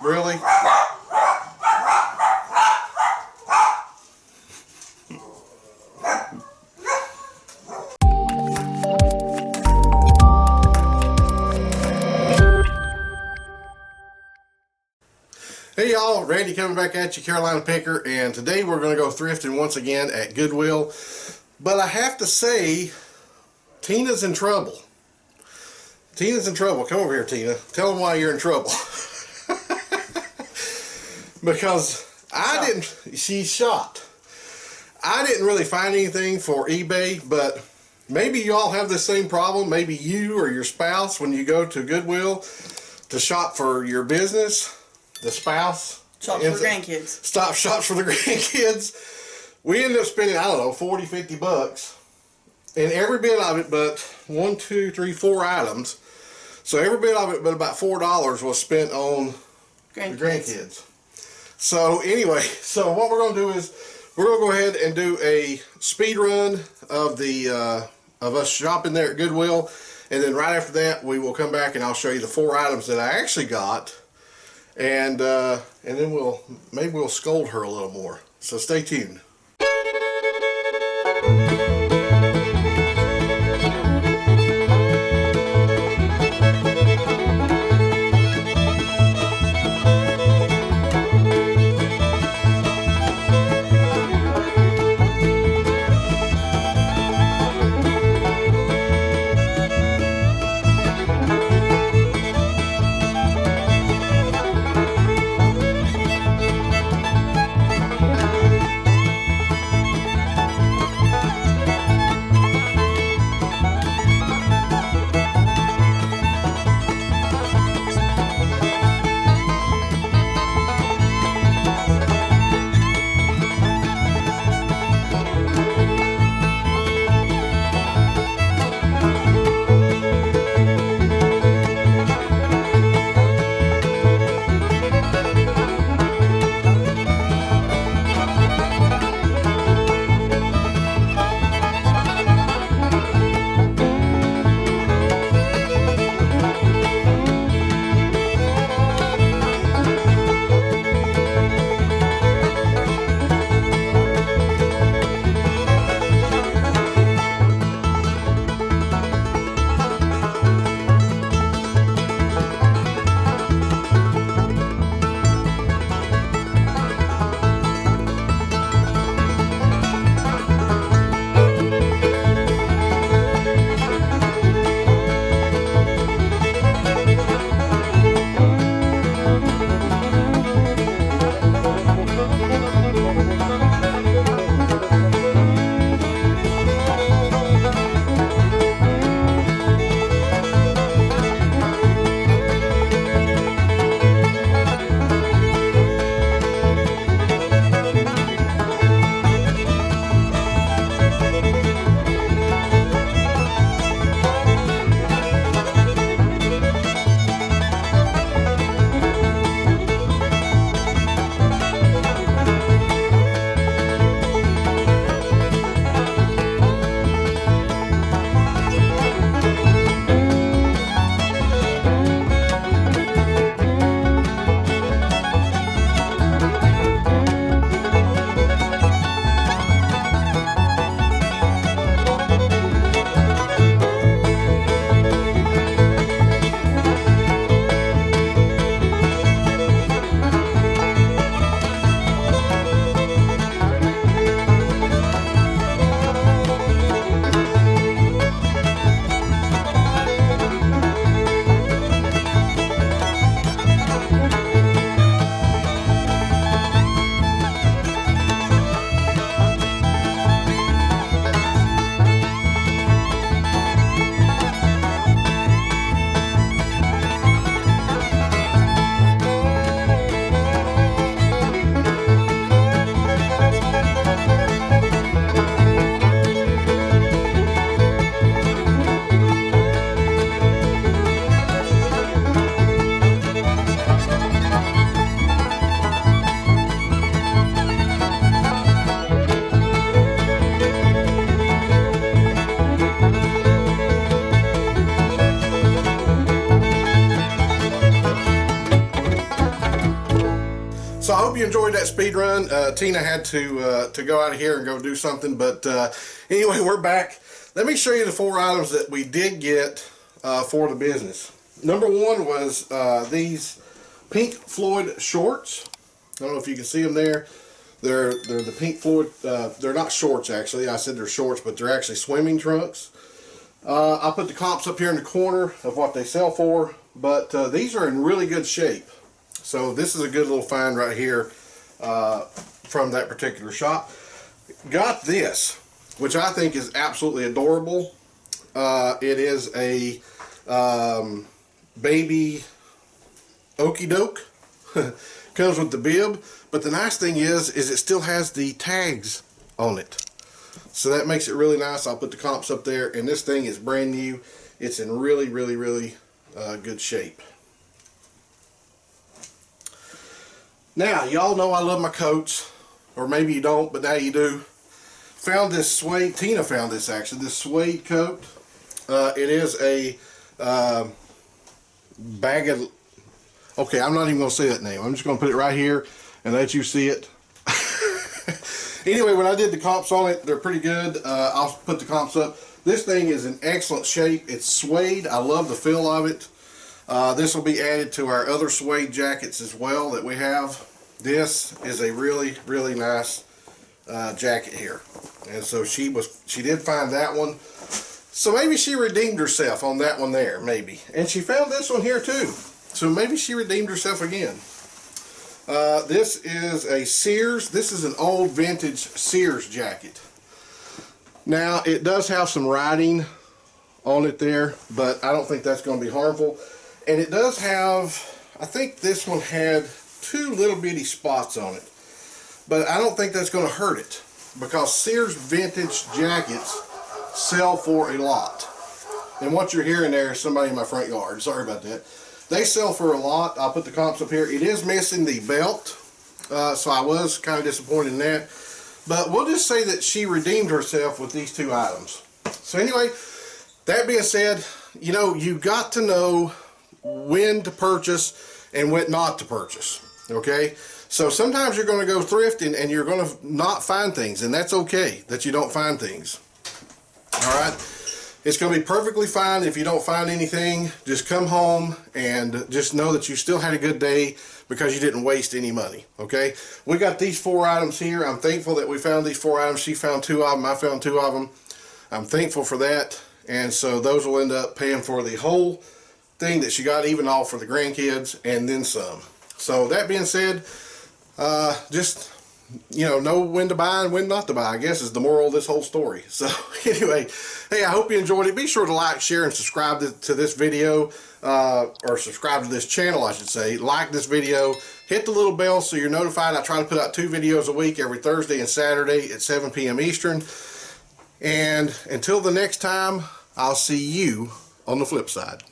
Really? Hey y'all, Randy coming back at you, Carolina Picker, and today we're going to go thrifting once again at Goodwill. But I have to say, Tina's in trouble. Tina's in trouble. Come over here, Tina. Tell them why you're in trouble. Because she's shocked. I didn't really find anything for eBay, but maybe you all have the same problem. Maybe you or your spouse, when you go to Goodwill to shop for your business, the spouse shops for the grandkids. Shops for the grandkids. We ended up spending, I don't know, 40, 50 bucks. And every bit of it, but 1, 2, 3, 4 items. So every bit of it, but about $4 was spent on the grandkids. So anyway, so what we're going to do is we're going to go ahead and do a speed run of the of us shopping there at Goodwill. And then right after that, we will come back and I'll show you the 4 items that I actually got. And then maybe we'll scold her a little more. So stay tuned. hope you enjoyed that speed run. Tina had to go out of here and go do something, but anyway, we're back. Let me show you the 4 items that we did get for the business. Number one was these Pink Floyd shorts. I don't know if you can see them there. They're the Pink Floyd, they're not shorts actually. I said they're shorts, but they're actually swimming trunks. I'll put the comps up here in the corner of what they sell for, but these are in really good shape. So this is a good little find right here from that particular shop. Got this, which I think is absolutely adorable. It is a baby okie doke. Comes with the bib, but the nice thing is it still has the tags on it. So that makes it really nice. I'll put the comps up there, and this thing is brand new. It's in really, really, really good shape. Now, y'all know I love my coats, or maybe you don't, but now you do. Found this suede, Tina found this actually, this suede coat. It is a bag of, okay, I'm not even going to say that name. I'm just going to put it right here and let you see it. Anyway, when I did the comps on it, they're pretty good. I'll put the comps up. This thing is in excellent shape. It's suede. I love the feel of it. This will be added to our other suede jackets as well that we have. This is a really, really nice jacket here. And so she did find that one. So maybe she redeemed herself on that one there, maybe. And she found this one here too. So maybe she redeemed herself again. This is a Sears. This is an old vintage Sears jacket. Now, it does have some writing on it there, but I don't think that's going to be harmful. And it does have, I think this one had 2 little bitty spots on it. But I don't think that's going to hurt it, because Sears vintage jackets sell for a lot. And what you're hearing there is somebody in my front yard. Sorry about that. They sell for a lot. I'll put the comps up here. It is missing the belt, so I was kind of disappointed in that. But we'll just say that she redeemed herself with these 2 items. So anyway, that being said, you know, you got to know when to purchase and when not to purchase, okay? So sometimes you're going to go thrifting and you're going to not find things, and that's okay that you don't find things. All right? It's going to be perfectly fine if you don't find anything. Just come home and just know that you still had a good day because you didn't waste any money, okay? We got these 4 items here. I'm thankful that we found these 4 items. She found 2 of them. I found 2 of them. I'm thankful for that. And so those will end up paying for the whole thing that she got, even all for the grandkids and then some. So that being said, just, you know when to buy and when not to buy, I guess, is the moral of this whole story. So anyway, hey, I hope you enjoyed it. Be sure to like, share, and subscribe to this video, or subscribe to this channel, I should say. Like this video, hit the little bell so you're notified. I try to put out 2 videos a week, every Thursday and Saturday at 7 p.m. Eastern. And until the next time, I'll see you on the flip side.